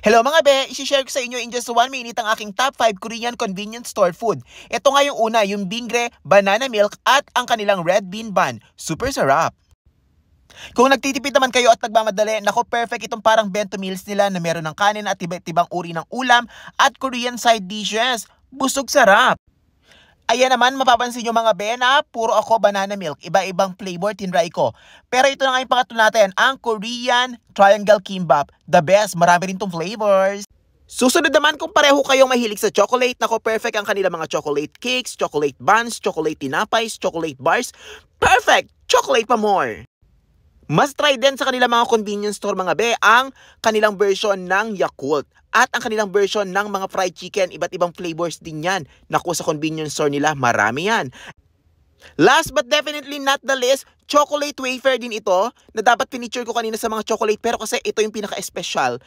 Hello mga be, isi-share ko sa inyo in just 1 minute ang aking top 5 Korean convenience store food. Ito nga yung una, yung Bingre, banana milk at ang kanilang red bean bun. Super sarap. Kung nagtitipid naman kayo at nagmamadali, nako perfect itong parang bento meals nila na meron ng kanin at iba't ibang uri ng ulam at Korean side dishes. Busog sarap. Ayan naman, mapapansin nyo mga be na puro ako banana milk. Iba-ibang flavor tinry ko. Pero ito na nga yung pangatlo natin, ang Korean Triangle Kimbap. The best, marami rin tong flavors. Susunod naman kung pareho kayong mahilig sa chocolate, nako perfect ang kanila mga chocolate cakes, chocolate buns, chocolate tinapais, chocolate bars. Perfect! Chocolate pa more! Must try din sa kanilang mga convenience store mga be ang kanilang version ng Yakult at ang kanilang version ng mga fried chicken. Iba't ibang flavors din yan. Naku, sa convenience store nila, marami yan. Last but definitely not the least, chocolate wafer din ito na dapat pinicture ko kanina sa mga chocolate pero kasi ito yung pinaka-espesyal.